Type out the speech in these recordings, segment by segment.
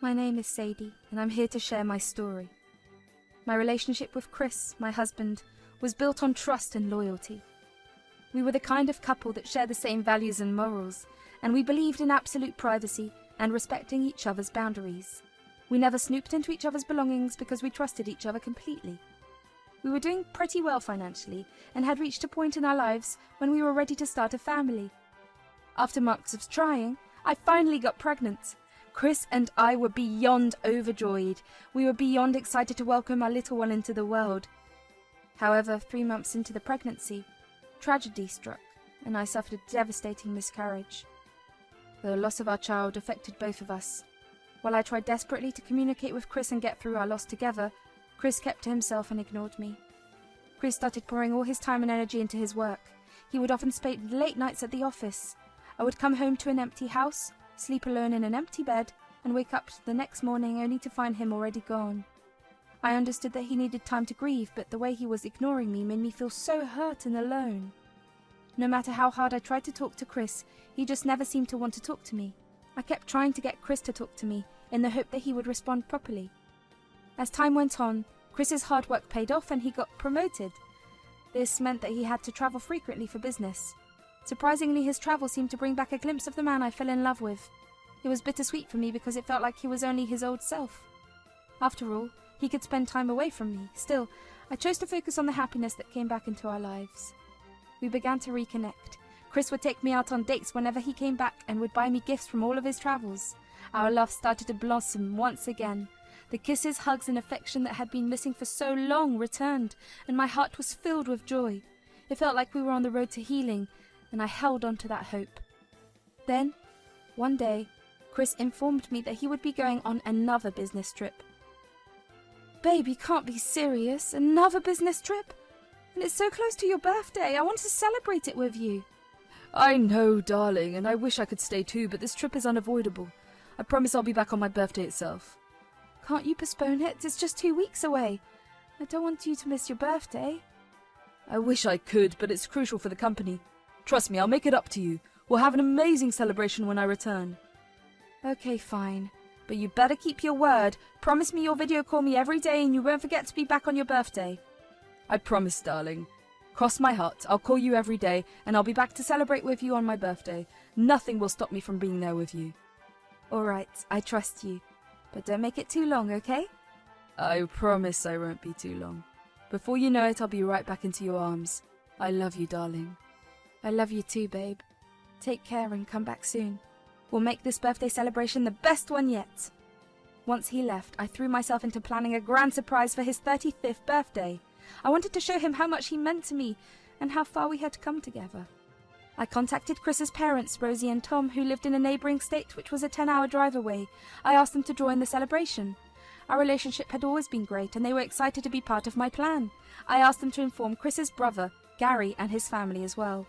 My name is Sadie, and I'm here to share my story. My relationship with Chris, my husband, was built on trust and loyalty. We were the kind of couple that shared the same values and morals, and we believed in absolute privacy and respecting each other's boundaries. We never snooped into each other's belongings because we trusted each other completely. We were doing pretty well financially and had reached a point in our lives when we were ready to start a family. After months of trying, I finally got pregnant. Chris and I were beyond overjoyed. We were beyond excited to welcome our little one into the world. However, 3 months into the pregnancy, tragedy struck, and I suffered a devastating miscarriage. The loss of our child affected both of us. While I tried desperately to communicate with Chris and get through our loss together, Chris kept to himself and ignored me. Chris started pouring all his time and energy into his work. He would often spend late nights at the office. I would come home to an empty house, sleep alone in an empty bed, and wake up the next morning only to find him already gone. I understood that he needed time to grieve, but the way he was ignoring me made me feel so hurt and alone. No matter how hard I tried to talk to Chris, he just never seemed to want to talk to me. I kept trying to get Chris to talk to me, in the hope that he would respond properly. As time went on, Chris's hard work paid off and he got promoted. This meant that he had to travel frequently for business. Surprisingly, his travel seemed to bring back a glimpse of the man I fell in love with. It was bittersweet for me because it felt like he was only his old self. After all, he could spend time away from me. Still, I chose to focus on the happiness that came back into our lives. We began to reconnect. Chris would take me out on dates whenever he came back and would buy me gifts from all of his travels. Our love started to blossom once again. The kisses, hugs, and affection that had been missing for so long returned, and my heart was filled with joy. It felt like we were on the road to healing, and I held on to that hope. Then, one day, Chris informed me that he would be going on another business trip. Babe, you can't be serious. Another business trip? And it's so close to your birthday. I want to celebrate it with you. I know, darling, and I wish I could stay too, but this trip is unavoidable. I promise I'll be back on my birthday itself. Can't you postpone it? It's just 2 weeks away. I don't want you to miss your birthday. I wish I could, but it's crucial for the company. Trust me, I'll make it up to you. We'll have an amazing celebration when I return. Okay, fine. But you better keep your word. Promise me you'll video call me every day and you won't forget to be back on your birthday. I promise, darling. Cross my heart, I'll call you every day, and I'll be back to celebrate with you on my birthday. Nothing will stop me from being there with you. All right, I trust you. But don't make it too long, okay? I promise I won't be too long. Before you know it, I'll be right back into your arms. I love you, darling. I love you too, babe. Take care and come back soon. We'll make this birthday celebration the best one yet. Once he left, I threw myself into planning a grand surprise for his 35th birthday. I wanted to show him how much he meant to me and how far we had come together. I contacted Chris's parents, Rosie and Tom, who lived in a neighbouring state which was a 10-hour drive away. I asked them to join the celebration. Our relationship had always been great and they were excited to be part of my plan. I asked them to inform Chris's brother, Gary, and his family as well.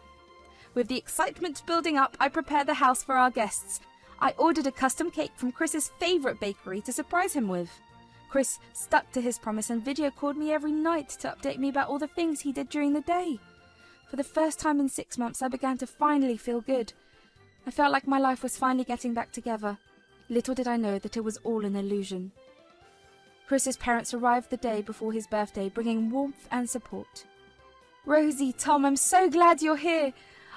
With the excitement building up, I prepared the house for our guests. I ordered a custom cake from Chris's favourite bakery to surprise him with. Chris stuck to his promise and video called me every night to update me about all the things he did during the day. For the first time in 6 months, I began to finally feel good. I felt like my life was finally getting back together. Little did I know that it was all an illusion. Chris's parents arrived the day before his birthday, bringing warmth and support. Rosie, Tom, I'm so glad you're here.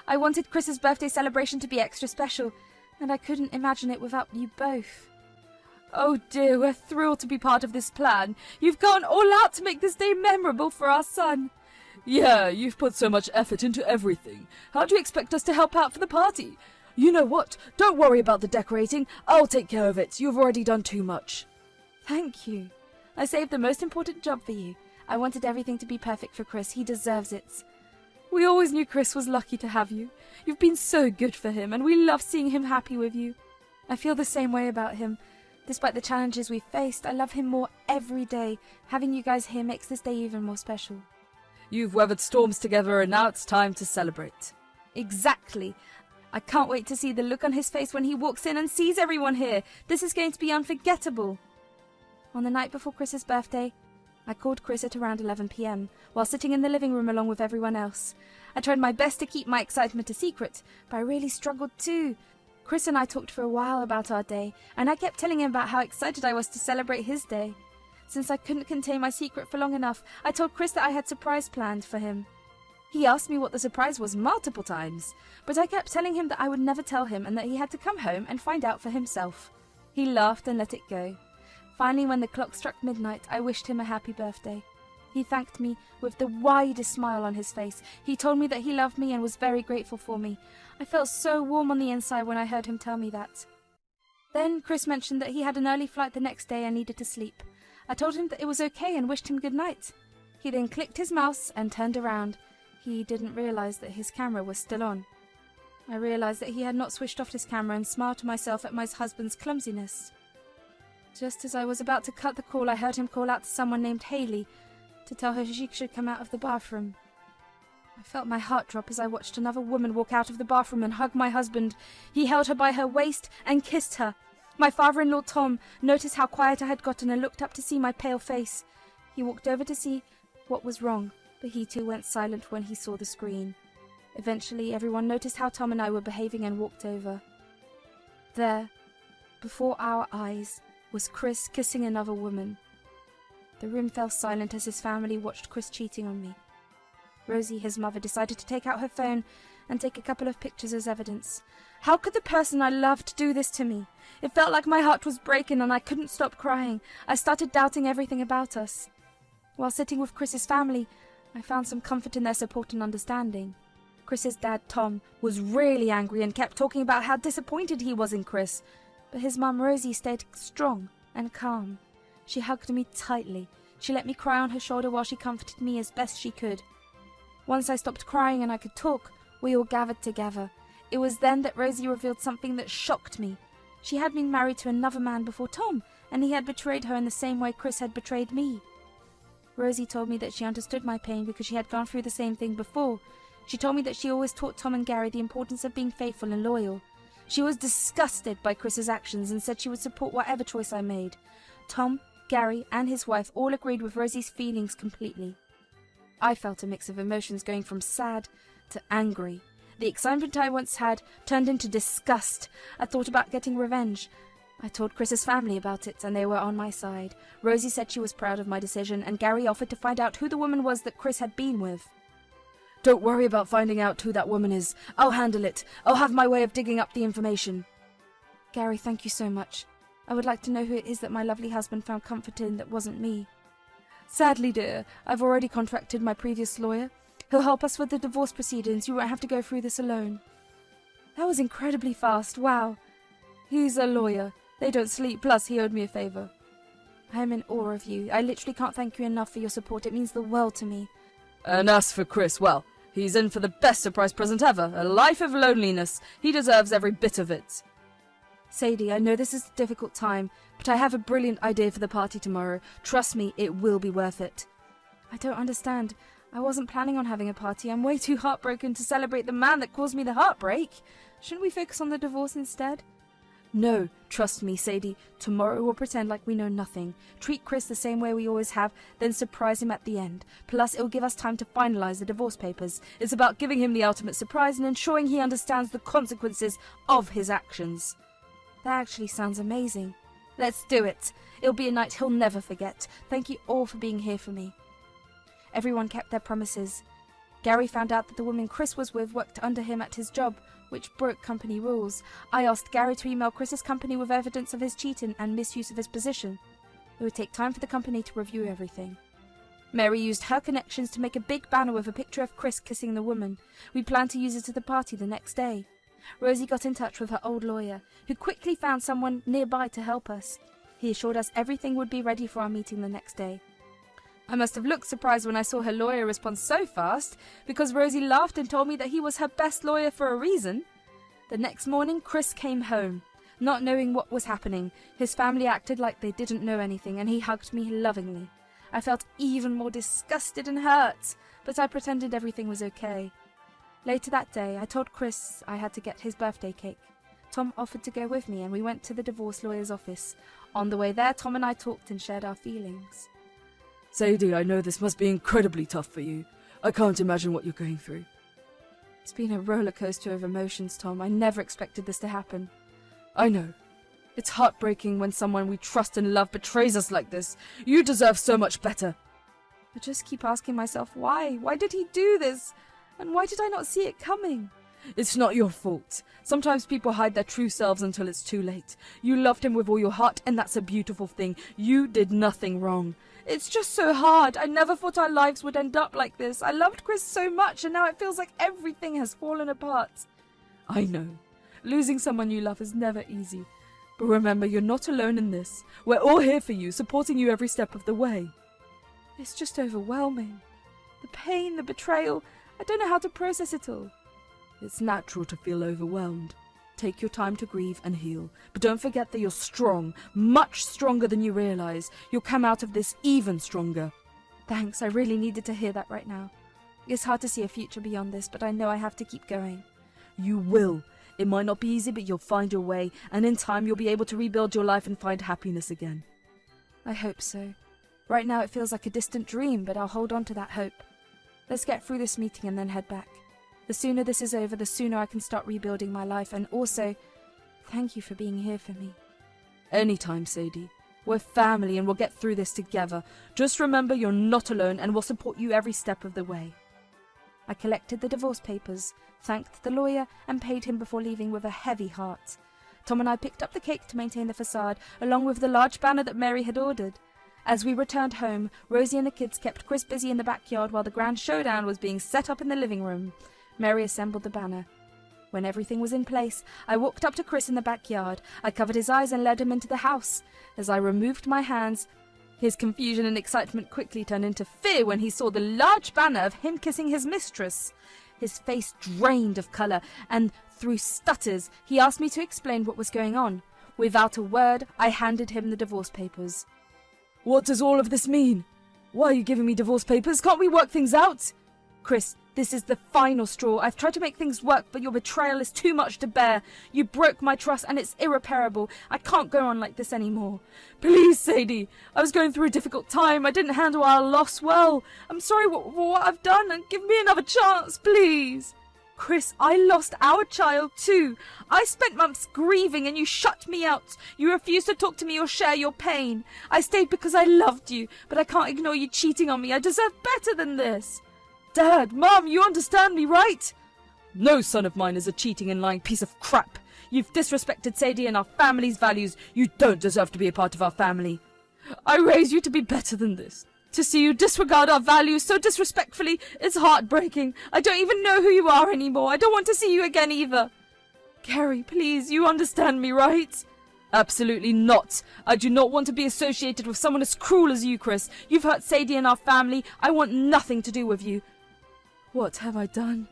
I wanted Chris's birthday celebration to be extra special, and I couldn't imagine it without you both. Oh dear, we're thrilled to be part of this plan. You've gone all out to make this day memorable for our son. Yeah, you've put so much effort into everything. How do you expect us to help out for the party? You know what? Don't worry about the decorating. I'll take care of it. You've already done too much. Thank you. I saved the most important job for you. I wanted everything to be perfect for Chris. He deserves it. We always knew Chris was lucky to have you. You've been so good for him, and we love seeing him happy with you. I feel the same way about him. Despite the challenges we've faced, I love him more every day. Having you guys here makes this day even more special. You've weathered storms together, and now it's time to celebrate. Exactly. I can't wait to see the look on his face when he walks in and sees everyone here. This is going to be unforgettable. On the night before Chris's birthday, I called Chris at around 11 p.m. while sitting in the living room along with everyone else. I tried my best to keep my excitement a secret, but I really struggled too. Chris and I talked for a while about our day, and I kept telling him about how excited I was to celebrate his day. Since I couldn't contain my secret for long enough, I told Chris that I had a surprise planned for him. He asked me what the surprise was multiple times, but I kept telling him that I would never tell him and that he had to come home and find out for himself. He laughed and let it go. Finally, when the clock struck midnight, I wished him a happy birthday. He thanked me with the widest smile on his face. He told me that he loved me and was very grateful for me. I felt so warm on the inside when I heard him tell me that. Then Chris mentioned that he had an early flight the next day and needed to sleep. I told him that it was okay and wished him good night. He then clicked his mouse and turned around. He didn't realize that his camera was still on. I realized that he had not switched off his camera and smiled to myself at my husband's clumsiness. Just as I was about to cut the call, I heard him call out to someone named Haley to tell her she should come out of the bathroom. I felt my heart drop as I watched another woman walk out of the bathroom and hug my husband. He held her by her waist and kissed her. My father-in-law, Tom, noticed how quiet I had gotten and looked up to see my pale face. He walked over to see what was wrong, but he too went silent when he saw the screen. Eventually, everyone noticed how Tom and I were behaving and walked over. There, before our eyes, was Chris kissing another woman. The room fell silent as his family watched Chris cheating on me. Rosie, his mother, decided to take out her phone and take a couple of pictures as evidence. How could the person I loved do this to me? It felt like my heart was breaking and I couldn't stop crying. I started doubting everything about us. While sitting with Chris's family, I found some comfort in their support and understanding. Chris's dad, Tom, was really angry and kept talking about how disappointed he was in Chris, but his mum, Rosie, stayed strong and calm. She hugged me tightly. She let me cry on her shoulder while she comforted me as best she could. Once I stopped crying and I could talk, we all gathered together. It was then that Rosie revealed something that shocked me. She had been married to another man before Tom, and he had betrayed her in the same way Chris had betrayed me. Rosie told me that she understood my pain because she had gone through the same thing before. She told me that she always taught Tom and Gary the importance of being faithful and loyal. She was disgusted by Chris's actions and said she would support whatever choice I made. Tom, Gary, and his wife all agreed with Rosie's feelings completely. I felt a mix of emotions going from sad to angry. The excitement I once had turned into disgust. I thought about getting revenge. I told Chris's family about it, and they were on my side. Rosie said she was proud of my decision, and Gary offered to find out who the woman was that Chris had been with. Don't worry about finding out who that woman is. I'll handle it. I'll have my way of digging up the information. Gary, thank you so much. I would like to know who it is that my lovely husband found comfort in that wasn't me. Sadly, dear, I've already contracted my previous lawyer. He'll help us with the divorce proceedings. You won't have to go through this alone. That was incredibly fast. Wow. He's a lawyer. They don't sleep, plus he owed me a favor. I am in awe of you. I literally can't thank you enough for your support. It means the world to me. And as for Chris, well, he's in for the best surprise present ever. A life of loneliness. He deserves every bit of it. Sadie, I know this is a difficult time, but I have a brilliant idea for the party tomorrow. Trust me, it will be worth it. I don't understand. I wasn't planning on having a party. I'm way too heartbroken to celebrate the man that caused me the heartbreak. Shouldn't we focus on the divorce instead? No, trust me, Sadie. Tomorrow we'll pretend like we know nothing. Treat Chris the same way we always have, then surprise him at the end. Plus, it'll give us time to finalize the divorce papers. It's about giving him the ultimate surprise and ensuring he understands the consequences of his actions. That actually sounds amazing. Let's do it. It'll be a night he'll never forget. Thank you all for being here for me. Everyone kept their promises. Gary found out that the woman Chris was with worked under him at his job, which broke company rules. I asked Gary to email Chris's company with evidence of his cheating and misuse of his position. It would take time for the company to review everything. Mary used her connections to make a big banner with a picture of Chris kissing the woman. We planned to use it at the party the next day. Rosie got in touch with her old lawyer, who quickly found someone nearby to help us. He assured us everything would be ready for our meeting the next day. I must have looked surprised when I saw her lawyer respond so fast, because Rosie laughed and told me that he was her best lawyer for a reason. The next morning, Chris came home. Not knowing what was happening, his family acted like they didn't know anything, and he hugged me lovingly. I felt even more disgusted and hurt, but I pretended everything was okay. Later that day, I told Chris I had to get his birthday cake. Tom offered to go with me, and we went to the divorce lawyer's office. On the way there, Tom and I talked and shared our feelings. Sadie, I know this must be incredibly tough for you. I can't imagine what you're going through. It's been a roller coaster of emotions, Tom. I never expected this to happen. I know. It's heartbreaking when someone we trust and love betrays us like this. You deserve so much better. I just keep asking myself why. Why did he do this? And why did I not see it coming? It's not your fault. Sometimes people hide their true selves until it's too late. You loved him with all your heart, and that's a beautiful thing. You did nothing wrong. It's just so hard. I never thought our lives would end up like this. I loved Chris so much, and now it feels like everything has fallen apart. I know. Losing someone you love is never easy. But remember, you're not alone in this. We're all here for you, supporting you every step of the way. It's just overwhelming. The pain, the betrayal. I don't know how to process it all. It's natural to feel overwhelmed. Take your time to grieve and heal. But don't forget that you're strong, much stronger than you realize. You'll come out of this even stronger. Thanks, I really needed to hear that right now. It's hard to see a future beyond this, but I know I have to keep going. You will. It might not be easy, but you'll find your way, and in time you'll be able to rebuild your life and find happiness again. I hope so. Right now it feels like a distant dream, but I'll hold on to that hope. Let's get through this meeting and then head back. The sooner this is over, the sooner I can start rebuilding my life, and also, thank you for being here for me. Anytime, Sadie. We're family and we'll get through this together. Just remember you're not alone and we'll support you every step of the way. I collected the divorce papers, thanked the lawyer, and paid him before leaving with a heavy heart. Tom and I picked up the cake to maintain the facade, along with the large banner that Mary had ordered. As we returned home, Rosie and the kids kept Chris busy in the backyard while the grand showdown was being set up in the living room. Mary assembled the banner. When everything was in place, I walked up to Chris in the backyard. I covered his eyes and led him into the house. As I removed my hands, his confusion and excitement quickly turned into fear when he saw the large banner of him kissing his mistress. His face drained of colour, and through stutters, he asked me to explain what was going on. Without a word, I handed him the divorce papers. What does all of this mean? Why are you giving me divorce papers? Can't we work things out? Chris, this is the final straw. I've tried to make things work, but your betrayal is too much to bear. You broke my trust, and it's irreparable. I can't go on like this anymore. Please, Sadie. I was going through a difficult time. I didn't handle our loss well. I'm sorry for what I've done, and give me another chance, please. Chris, I lost our child too. I spent months grieving and you shut me out. You refused to talk to me or share your pain. I stayed because I loved you, but I can't ignore you cheating on me. I deserve better than this. Dad, Mum, you understand me, right? No son of mine is a cheating and lying piece of crap. You've disrespected Sadie and our family's values. You don't deserve to be a part of our family. I raised you to be better than this. To see you disregard our values so disrespectfully is heartbreaking. I don't even know who you are anymore. I don't want to see you again either. Gary, please, you understand me, right? Absolutely not. I do not want to be associated with someone as cruel as you, Chris. You've hurt Sadie and our family. I want nothing to do with you. What have I done?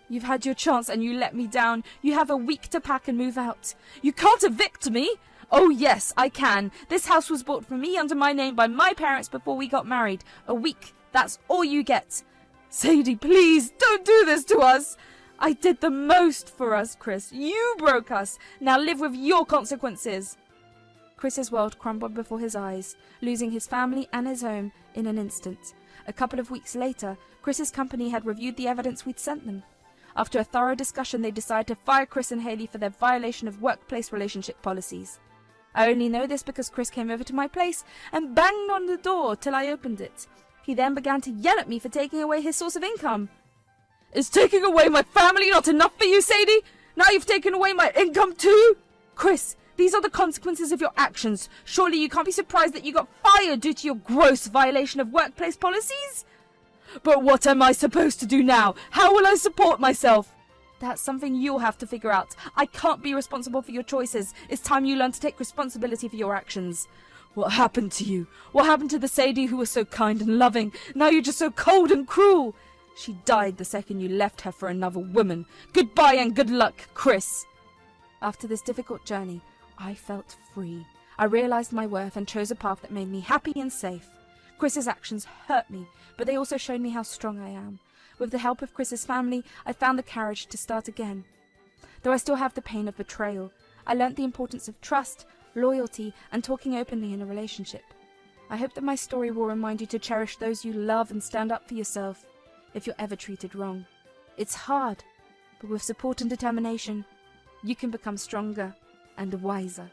You've had your chance and you let me down. You have a week to pack and move out. You can't evict me. Oh yes, I can. This house was bought for me under my name by my parents before we got married. A week. That's all you get. Sadie, please, don't do this to us. I did the most for us, Chris. You broke us. Now live with your consequences. Chris's world crumbled before his eyes, losing his family and his home in an instant. A couple of weeks later, Chris's company had reviewed the evidence we'd sent them. After a thorough discussion, they decided to fire Chris and Haley for their violation of workplace relationship policies. I only know this because Chris came over to my place and banged on the door till I opened it. He then began to yell at me for taking away his source of income. Is taking away my family not enough for you, Sadie? Now you've taken away my income too? Chris, these are the consequences of your actions. Surely you can't be surprised that you got fired due to your gross violation of workplace policies? But what am I supposed to do now? How will I support myself? That's something you'll have to figure out. I can't be responsible for your choices. It's time you learn to take responsibility for your actions. What happened to you? What happened to the Sadie who was so kind and loving? Now you're just so cold and cruel. She died the second you left her for another woman. Goodbye and good luck, Chris. After this difficult journey, I felt free. I realized my worth and chose a path that made me happy and safe. Chris's actions hurt me, but they also showed me how strong I am. With the help of Chris's family, I found the courage to start again. Though I still have the pain of betrayal, I learnt the importance of trust, loyalty, and talking openly in a relationship. I hope that my story will remind you to cherish those you love and stand up for yourself if you're ever treated wrong. It's hard, but with support and determination, you can become stronger. and wiser.